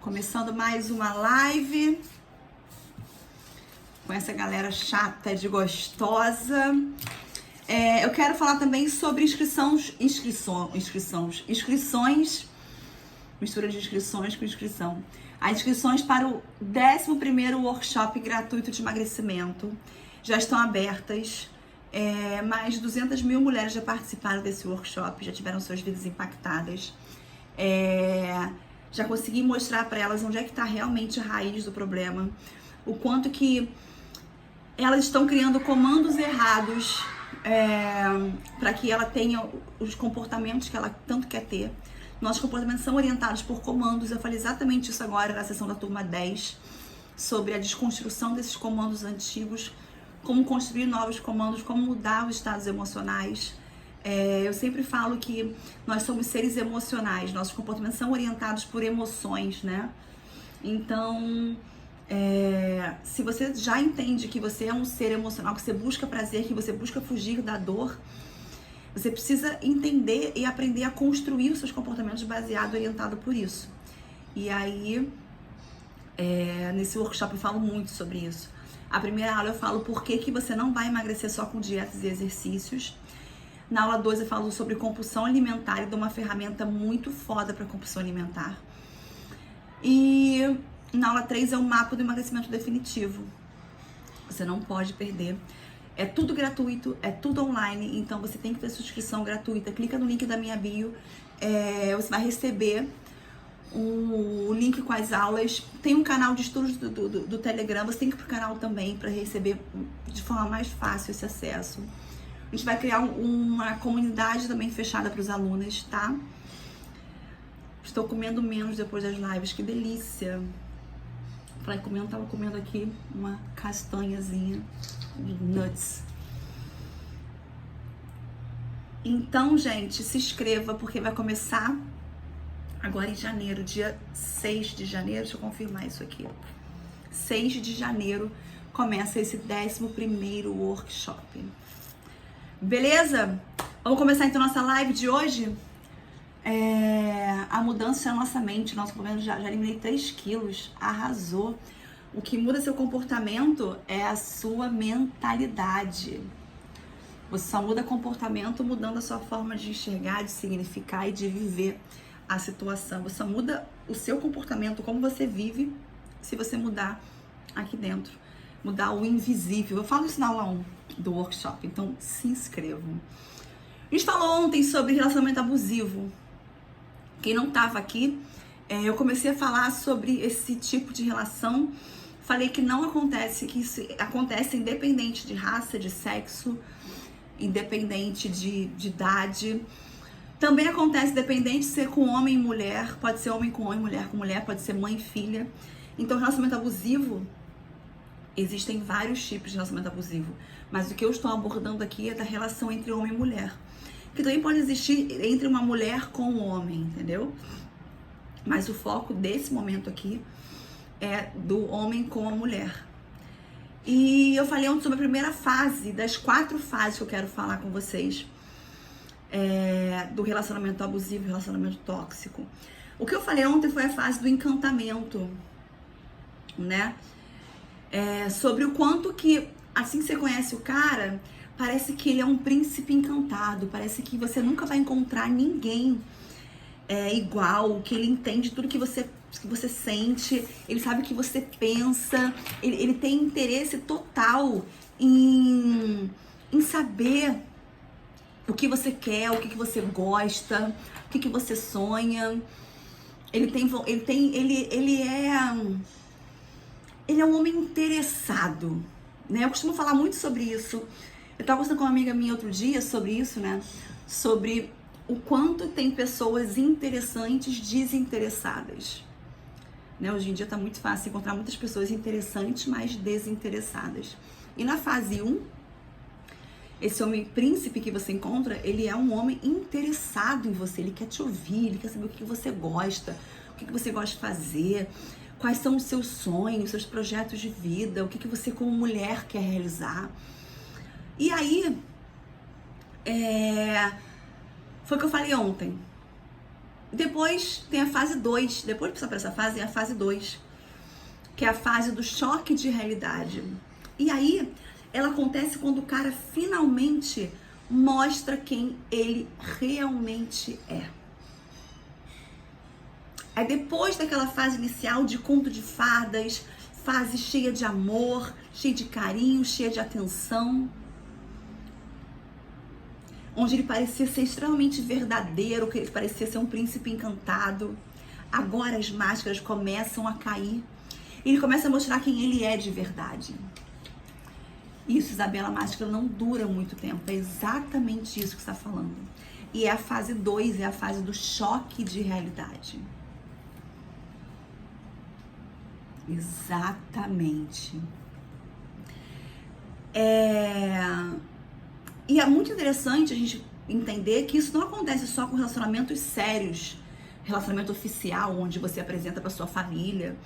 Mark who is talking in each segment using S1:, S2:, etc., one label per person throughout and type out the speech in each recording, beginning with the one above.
S1: Começando mais uma live com essa galera chata de gostosa. Eu quero falar também sobre inscrições, mistura de inscrições com inscrição. As inscrições para o 11º workshop gratuito de emagrecimento já estão abertas. Mais de 200 mil mulheres já participaram desse workshop, já tiveram suas vidas impactadas. Já consegui mostrar para elas onde é que está realmente a raiz do problema, o quanto que elas estão criando comandos errados para que ela tenha os comportamentos que ela tanto quer ter. Nossos comportamentos são orientados por comandos. Eu falei exatamente isso agora na sessão da turma 10, sobre a desconstrução desses comandos antigos, como construir novos comandos, como mudar os estados emocionais. Eu sempre falo que nós somos seres emocionais, nossos comportamentos são orientados por emoções, né? Então, se você já entende que você é um ser emocional, que você busca prazer, que você busca fugir da dor, você precisa entender e aprender a construir os seus comportamentos baseado, orientado por isso. E aí, nesse workshop eu falo muito sobre isso. A primeira aula eu falo por que você não vai emagrecer só com dietas e exercícios. Na aula 2 eu falo sobre compulsão alimentar e dou uma ferramenta muito foda para compulsão alimentar. E na aula 3 é o mapa do emagrecimento definitivo. Você não pode perder. É tudo gratuito, é tudo online, então você tem que ter sua inscrição gratuita. Clica no link da minha bio, você vai receber o link com as aulas. Tem um canal de estudos do Telegram, você tem que ir pro canal também para receber de forma mais fácil esse acesso. A gente vai criar uma comunidade também fechada para os alunos, tá? Estou comendo menos depois das lives, que delícia! Tava comendo aqui uma castanhazinha de nuts. Então, gente, se inscreva, porque vai começar agora em janeiro, dia 6 de janeiro, deixa eu confirmar isso aqui. 6 de janeiro começa esse 11º workshop. Beleza? Vamos começar então nossa live de hoje? A mudança é a nossa mente. Nosso problema, já eliminei 3 quilos, arrasou. O que muda seu comportamento é a sua mentalidade. Você só muda comportamento mudando a sua forma de enxergar, de significar e de viver a situação. Você só muda o seu comportamento, como você vive, se você mudar aqui dentro. Mudar o invisível. Eu falo isso na aula 1 do workshop, então se inscrevam. A gente falou ontem sobre relacionamento abusivo. Quem não estava aqui, eu comecei a falar sobre esse tipo de relação. Falei que não acontece, que isso acontece independente de raça, de sexo, independente de idade. Também acontece independente de ser com homem e mulher, pode ser homem com homem, mulher com mulher, pode ser mãe e filha. Então, relacionamento abusivo, existem vários tipos de relacionamento abusivo, mas o que eu estou abordando aqui é da relação entre homem e mulher, que também pode existir entre uma mulher com um homem, entendeu? Mas o foco desse momento aqui é do homem com a mulher. E eu falei ontem sobre a primeira fase, das 4 fases que eu quero falar com vocês, do relacionamento abusivo e relacionamento tóxico. O que eu falei ontem foi a fase do encantamento, né? Sobre o quanto que, assim que você conhece o cara, parece que ele é um príncipe encantado, parece que você nunca vai encontrar ninguém igual, que ele entende tudo que você sente, ele sabe o que você pensa, ele tem interesse total em saber o que você quer, o que você gosta, o que você sonha. Ele é um homem interessado, né? Eu costumo falar muito sobre isso. Eu estava conversando com uma amiga minha outro dia sobre isso, né? Sobre o quanto tem pessoas interessantes desinteressadas. Né? Hoje em dia tá muito fácil encontrar muitas pessoas interessantes, mas desinteressadas. E na fase 1, esse homem príncipe que você encontra, ele é um homem interessado em você. Ele quer te ouvir, ele quer saber o que você gosta, o que você gosta de fazer, quais são os seus sonhos, seus projetos de vida, o que você como mulher quer realizar. E aí, foi o que eu falei ontem. Depois tem a fase 2. Depois de passar por essa fase, é a fase 2, que é a fase do choque de realidade. E aí, ela acontece quando o cara finalmente mostra quem ele realmente é. É depois daquela fase inicial de conto de fadas, fase cheia de amor, cheia de carinho, cheia de atenção, onde ele parecia ser extremamente verdadeiro, que ele parecia ser um príncipe encantado. Agora as máscaras começam a cair. Ele começa a mostrar quem ele é de verdade. Isso, Isabela, a máscara não dura muito tempo. É exatamente isso que você está falando. E é a fase 2, é a fase do choque de realidade. Exatamente. E é muito interessante a gente entender que isso não acontece só com relacionamentos sérios, relacionamento oficial, onde você apresenta para sua família,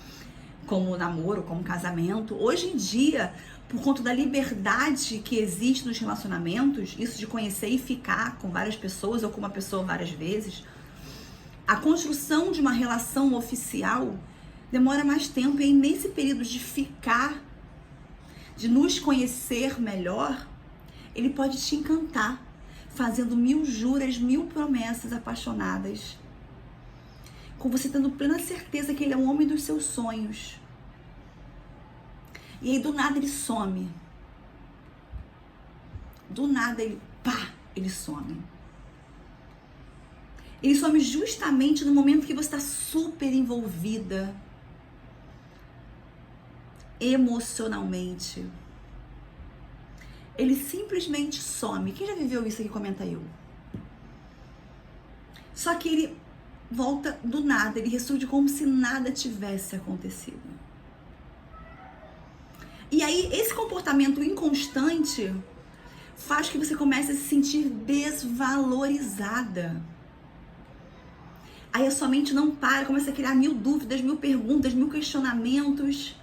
S1: como namoro, como casamento. Hoje em dia, por conta da liberdade que existe nos relacionamentos, isso de conhecer e ficar com várias pessoas ou com uma pessoa várias vezes, a construção de uma relação oficial demora mais tempo. E aí, nesse período de ficar, de nos conhecer melhor, ele pode te encantar, fazendo 1000 juras, 1000 promessas apaixonadas, com você tendo plena certeza que ele é o homem dos seus sonhos. E aí, do nada, ele some. Do nada, ele some. Ele some justamente no momento que você está super envolvida emocionalmente. Ele simplesmente some. Quem já viveu isso aqui, comenta eu. Só que ele volta do nada, ele ressurge como se nada tivesse acontecido. E aí, esse comportamento inconstante faz que você comece a se sentir desvalorizada. Aí a sua mente não para, começa a criar 1000 dúvidas, 1000 perguntas, 1000 questionamentos.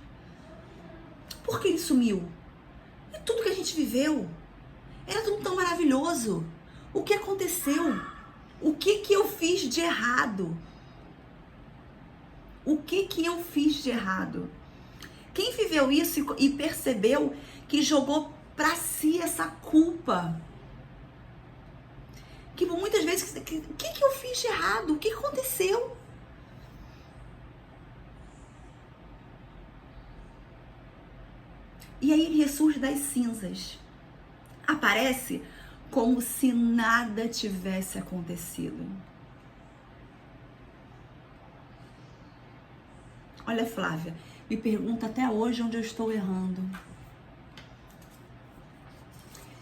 S1: Por que ele sumiu? E tudo que a gente viveu era tudo tão maravilhoso. O que aconteceu? O que eu fiz de errado? O que eu fiz de errado? Quem viveu isso e percebeu que jogou pra si essa culpa? Que muitas vezes, o que eu fiz de errado? O que aconteceu? E aí ele ressurge das cinzas. Aparece como se nada tivesse acontecido. Olha, Flávia, me pergunta até hoje onde eu estou errando.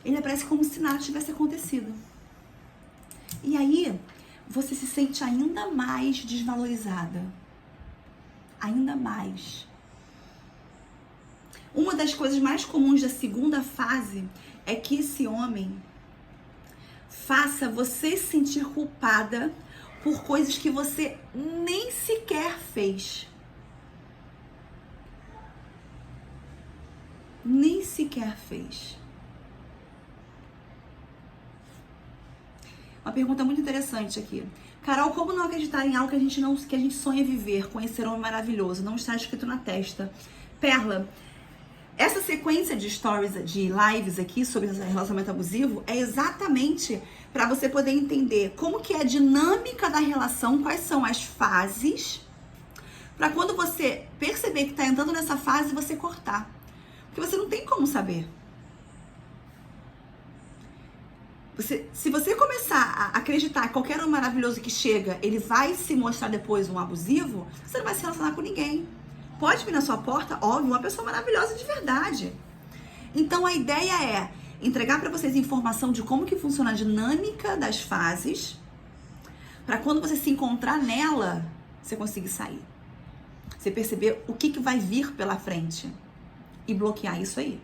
S1: Ele aparece como se nada tivesse acontecido. E aí, você se sente ainda mais desvalorizada. Ainda mais. Uma das coisas mais comuns da segunda fase é que esse homem faça você se sentir culpada por coisas que você nem sequer fez. Nem sequer fez. Uma pergunta muito interessante aqui. Carol, como não acreditar em algo que a gente sonha viver, conhecer um homem maravilhoso? Não está escrito na testa. Perla, essa sequência de stories, de lives aqui sobre relacionamento abusivo é exatamente para você poder entender como que é a dinâmica da relação, quais são as fases, para quando você perceber que está entrando nessa fase, você cortar. Porque você não tem como saber. Se você começar a acreditar que qualquer um maravilhoso que chega, ele vai se mostrar depois um abusivo, você não vai se relacionar com ninguém. Pode vir na sua porta, óbvio, uma pessoa maravilhosa de verdade. Então a ideia é entregar para vocês informação de como que funciona a dinâmica das fases, para quando você se encontrar nela, você conseguir sair. Você perceber o que vai vir pela frente e bloquear isso aí.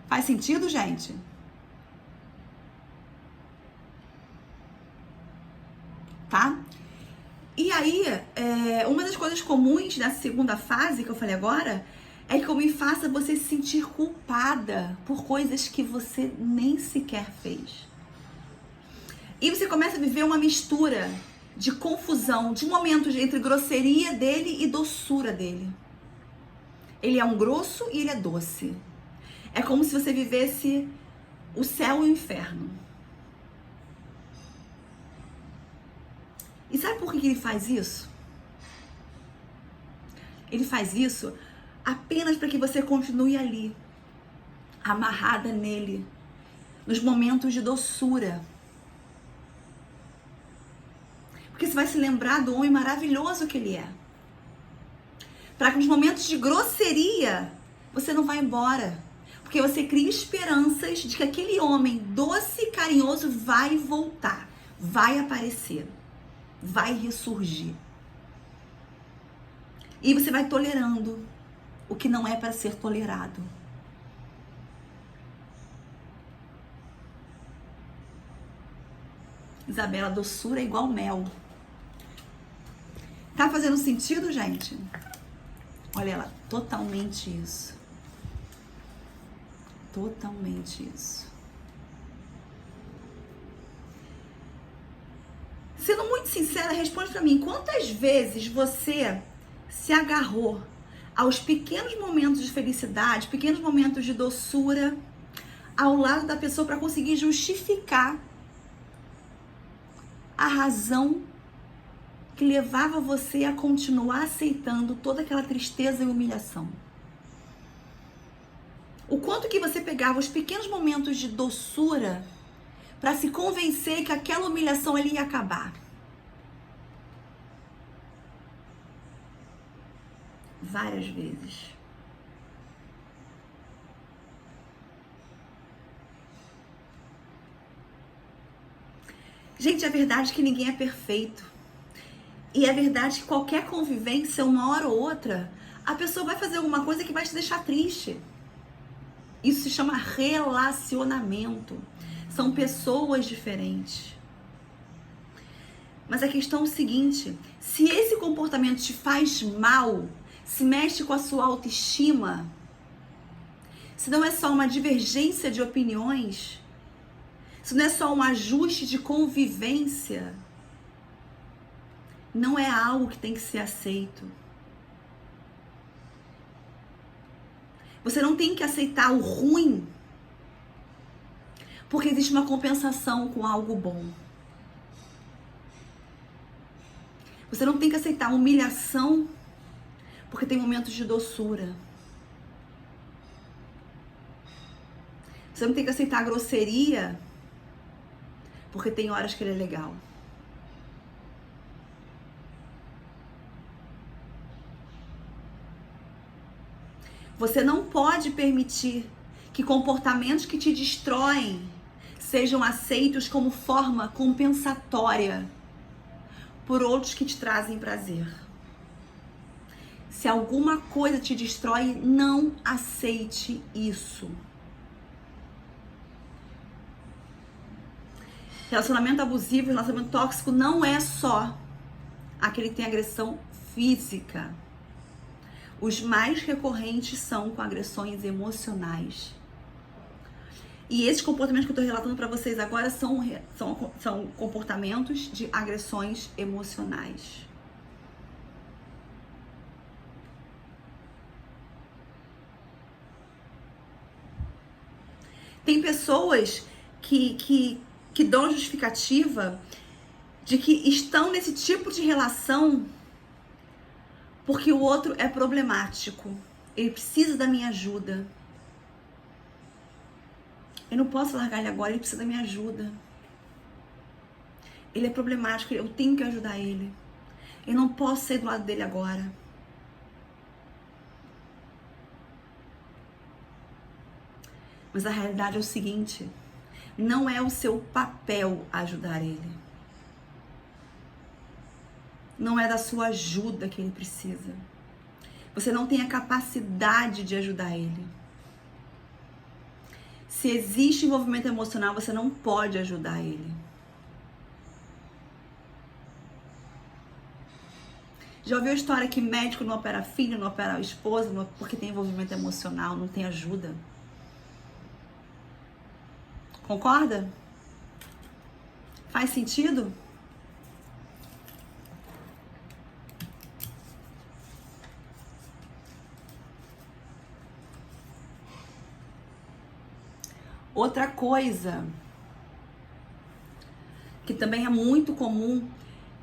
S1: Faz sentido, gente? Tá? E aí, uma das coisas comuns da segunda fase que eu falei agora é que me faça você se sentir culpada por coisas que você nem sequer fez. E você começa a viver uma mistura de confusão, de momentos entre grosseria dele e doçura dele. Ele é um grosso e ele é doce. É como se você vivesse o céu e o inferno. E sabe por que ele faz isso? Ele faz isso apenas para que você continue ali, amarrada nele, nos momentos de doçura. Porque você vai se lembrar do homem maravilhoso que ele é. Para que nos momentos de grosseria, você não vá embora. Porque você cria esperanças de que aquele homem doce e carinhoso vai voltar, vai aparecer, vai ressurgir. E você vai tolerando o que não é para ser tolerado. Isabela, doçura é igual mel. Tá fazendo sentido, gente? Olha ela, totalmente isso. Totalmente isso. Sendo muito sincera, responde pra mim, quantas vezes você se agarrou aos pequenos momentos de felicidade, pequenos momentos de doçura ao lado da pessoa para conseguir justificar a razão que levava você a continuar aceitando toda aquela tristeza e humilhação? O quanto que você pegava os pequenos momentos de doçura para se convencer que aquela humilhação ali ia acabar? Várias vezes. Gente, é verdade que ninguém é perfeito. E é verdade que qualquer convivência, uma hora ou outra, a pessoa vai fazer alguma coisa que vai te deixar triste. Isso se chama relacionamento. São pessoas diferentes. Mas a questão é o seguinte, se esse comportamento te faz mal, se mexe com a sua autoestima, se não é só uma divergência de opiniões, se não é só um ajuste de convivência, não é algo que tem que ser aceito. Você não tem que aceitar o ruim, porque existe uma compensação com algo bom. Você não tem que aceitar a humilhação, porque tem momentos de doçura. Você não tem que aceitar a grosseria, porque tem horas que ele é legal. Você não pode permitir que comportamentos que te destroem sejam aceitos como forma compensatória por outros que te trazem prazer. Se alguma coisa te destrói, não aceite isso. Relacionamento abusivo, relacionamento tóxico não é só aquele que tem agressão física. Os mais recorrentes são com agressões emocionais. E esses comportamentos que eu estou relatando para vocês agora são comportamentos de agressões emocionais. Tem pessoas que dão justificativa de que estão nesse tipo de relação porque o outro é problemático. Ele precisa da minha ajuda. Eu não posso largar ele agora, ele precisa da minha ajuda. Ele é problemático, eu tenho que ajudar ele. Eu não posso sair do lado dele agora. Mas a realidade é o seguinte, não é o seu papel ajudar ele. Não é da sua ajuda que ele precisa. Você não tem a capacidade de ajudar ele. Se existe envolvimento emocional, você não pode ajudar ele. Já ouviu a história que médico não opera filho, não opera esposa, porque tem envolvimento emocional, não tem ajuda? Concorda? Faz sentido? Outra coisa que também é muito comum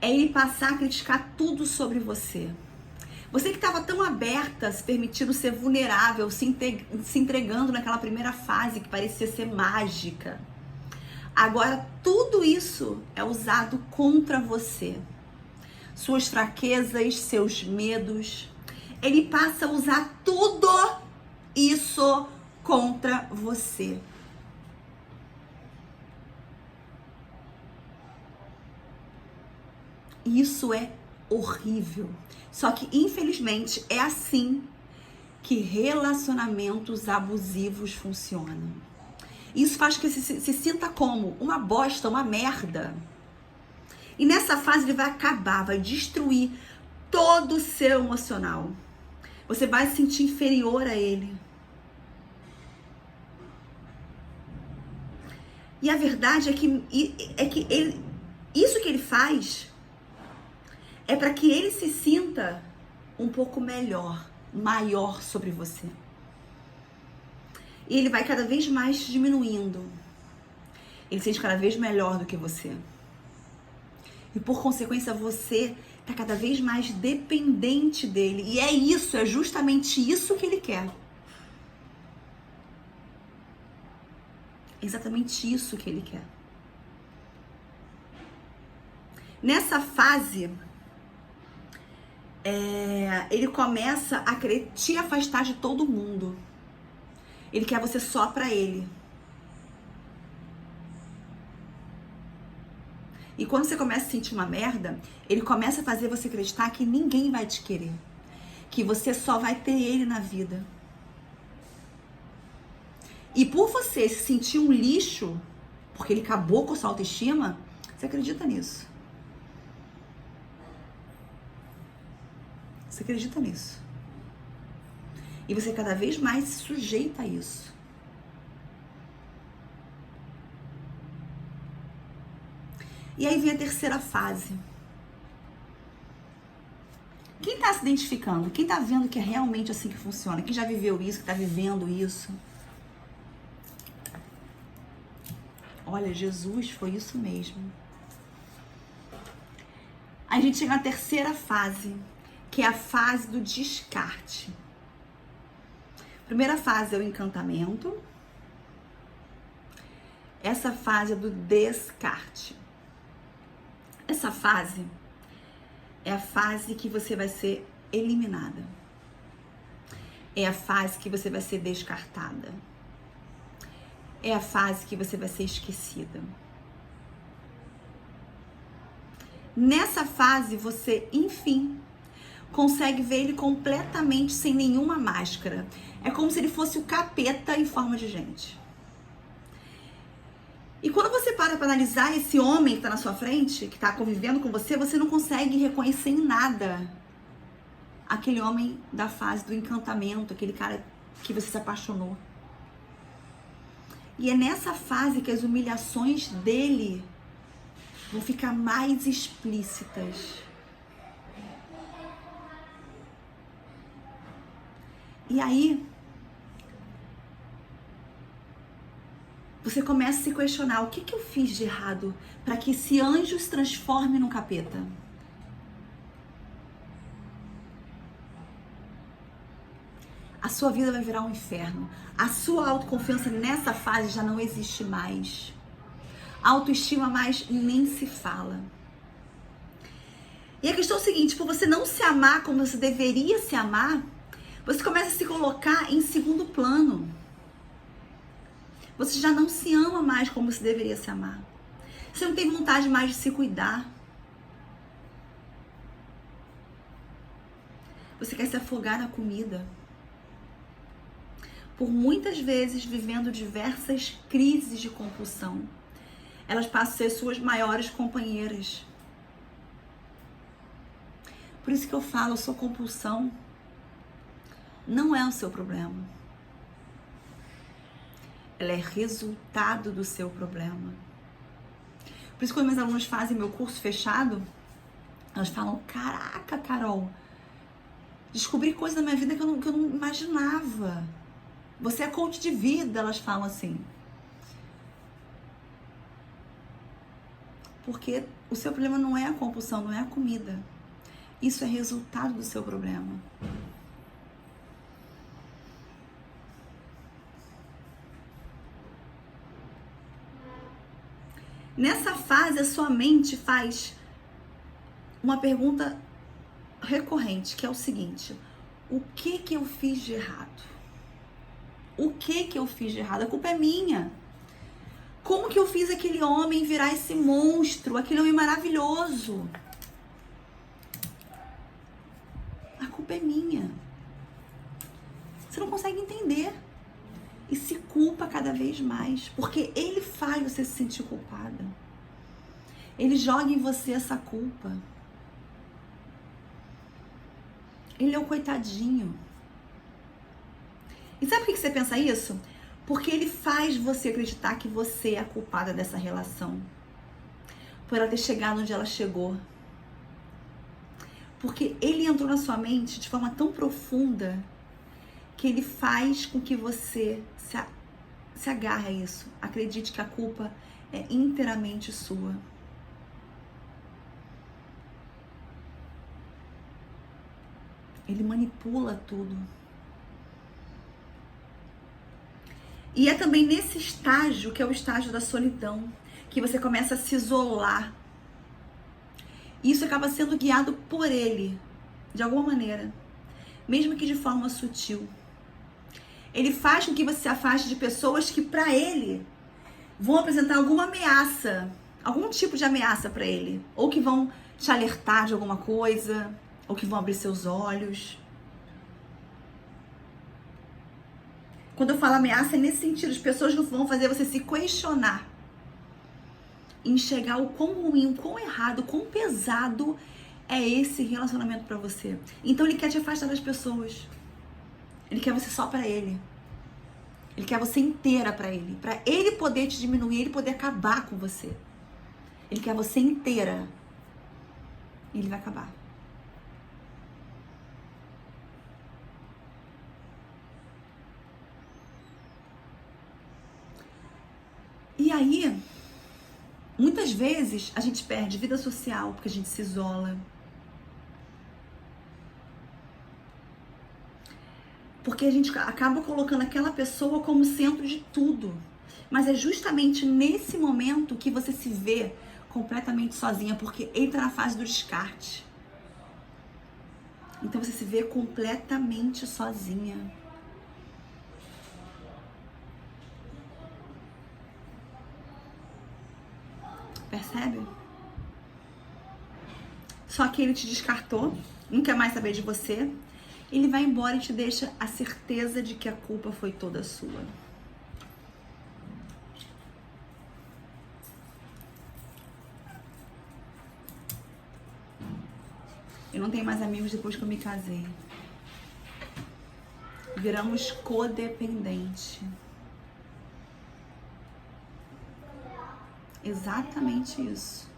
S1: é ele passar a criticar tudo sobre você. Você que estava tão aberta, se permitindo ser vulnerável, se entregando naquela primeira fase que parecia ser mágica. Agora tudo isso é usado contra você. Suas fraquezas, seus medos. Ele passa a usar tudo isso contra você. Isso é horrível. Só que, infelizmente, é assim que relacionamentos abusivos funcionam. Isso faz que se sinta como uma bosta, uma merda. E nessa fase ele vai acabar, vai destruir todo o seu emocional. Você vai se sentir inferior a ele. E a verdade é que isso que ele faz é para que ele se sinta um pouco melhor, maior sobre você. E ele vai cada vez mais diminuindo. Ele se sente cada vez melhor do que você. E por consequência você está cada vez mais dependente dele. E é justamente isso que ele quer. Exatamente isso que ele quer. Nessa fase, ele começa a querer te afastar de todo mundo. Ele quer você só pra ele. E quando você começa a sentir uma merda, ele começa a fazer você acreditar que ninguém vai te querer. Que você só vai ter ele na vida. E por você se sentir um lixo, porque ele acabou com a sua autoestima, você acredita nisso? Você acredita nisso? E você cada vez mais se sujeita a isso. E aí vem a terceira fase. Quem está se identificando? Quem está vendo que é realmente assim que funciona? Quem já viveu isso, que está vivendo isso? Olha, Jesus, foi isso mesmo. A gente chega na terceira fase, que é a fase do descarte. Primeira fase é o encantamento. Essa fase é do descarte. Essa fase é a fase que você vai ser eliminada. É a fase que você vai ser descartada. É a fase que você vai ser esquecida. Nessa fase, você, enfim, consegue ver ele completamente sem nenhuma máscara. É como se ele fosse o capeta em forma de gente. E quando você para analisar esse homem que está na sua frente, que está convivendo com você, você não consegue reconhecer em nada aquele homem da fase do encantamento, aquele cara que você se apaixonou. E é nessa fase que as humilhações dele vão ficar mais explícitas. E aí, você começa a se questionar, o que eu fiz de errado para que esse anjo se transforme num capeta? A sua vida vai virar um inferno. A sua autoconfiança nessa fase já não existe mais. A autoestima mais nem se fala. E a questão é o seguinte, por você não se amar como você deveria se amar, você começa a se colocar em segundo plano. Você já não se ama mais como você deveria se amar. Você não tem vontade mais de se cuidar. Você quer se afogar na comida. Por muitas vezes vivendo diversas crises de compulsão. Elas passam a ser suas maiores companheiras. Por isso que eu falo, a sua compulsão não é o seu problema. Ela é resultado do seu problema. Por isso, quando meus alunos fazem meu curso fechado, elas falam, caraca, Carol, descobri coisas na minha vida que eu não imaginava. Você é coach de vida, elas falam assim. Porque o seu problema não é a compulsão, não é a comida. Isso é resultado do seu problema. Nessa fase, a sua mente faz uma pergunta recorrente, que é o seguinte: o que eu fiz de errado? O que eu fiz de errado? A culpa é minha. Como que eu fiz aquele homem virar esse monstro, aquele homem maravilhoso? A culpa é minha. Você não consegue entender. E se culpa cada vez mais, porque ele faz você se sentir culpada. Ele joga em você essa culpa. Ele é o coitadinho. E sabe por que você pensa isso? Porque ele faz você acreditar que você é a culpada dessa relação. Por ela ter chegado onde ela chegou. Porque ele entrou na sua mente de forma tão profunda que ele faz com que você se agarre a isso. Acredite que a culpa é inteiramente sua. Ele manipula tudo. E é também nesse estágio, que é o estágio da solidão, que você começa a se isolar. E isso acaba sendo guiado por ele, de alguma maneira, mesmo que de forma sutil. Ele faz com que você se afaste de pessoas que, para ele, vão apresentar alguma ameaça, algum tipo de ameaça para ele. Ou que vão te alertar de alguma coisa, ou que vão abrir seus olhos. Quando eu falo ameaça, é nesse sentido. As pessoas não vão fazer você se questionar. Enxergar o quão ruim, o quão errado, o quão pesado é esse relacionamento para você. Então ele quer te afastar das pessoas. Ele quer você só pra ele. Ele quer você inteira pra ele. Pra ele poder te diminuir, ele poder acabar com você. Ele quer você inteira. E ele vai acabar. E aí, muitas vezes a gente perde vida social porque a gente se isola. Porque a gente acaba colocando aquela pessoa como centro de tudo. Mas é justamente nesse momento que você se vê completamente sozinha, porque entra na fase do descarte. Então você se vê completamente sozinha. Percebe? Só que ele te descartou, não quer mais saber de você. Ele vai embora e te deixa a certeza de que a culpa foi toda sua. Eu não tenho mais amigos depois que eu me casei. Viramos codependente. Exatamente isso.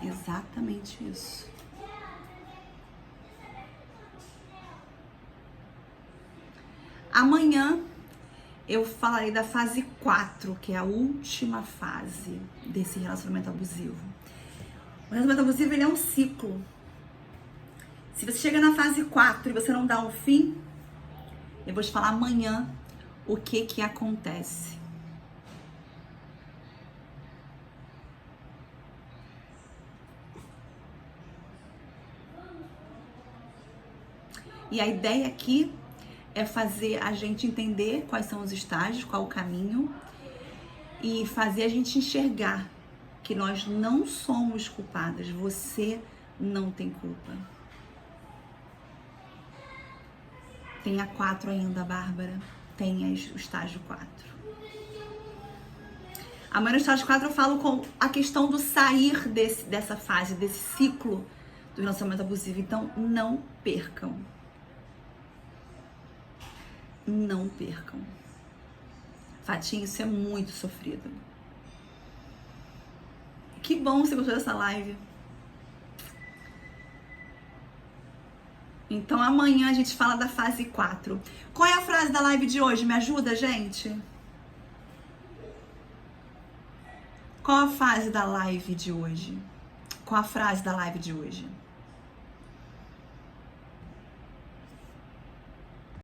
S1: Exatamente isso. Amanhã eu falarei da fase 4, que é a última fase desse relacionamento abusivo. O relacionamento abusivo, ele é um ciclo. Se você chega na fase 4 e você não dá um fim, eu vou te falar amanhã o que acontece. E a ideia aqui é fazer a gente entender quais são os estágios, qual o caminho, e fazer a gente enxergar que nós não somos culpadas, você não tem culpa. Tem a 4 ainda, Bárbara, tem o estágio 4. Amanhã no estágio 4 eu falo com a questão do sair dessa fase, desse ciclo do relacionamento abusivo, então não percam. Não percam. Fatinha, isso é muito sofrido. Que bom que você gostou dessa live. Então amanhã a gente fala da fase 4. Qual é a frase da live de hoje? Me ajuda, gente? Qual a frase da live de hoje? Qual a frase da live de hoje?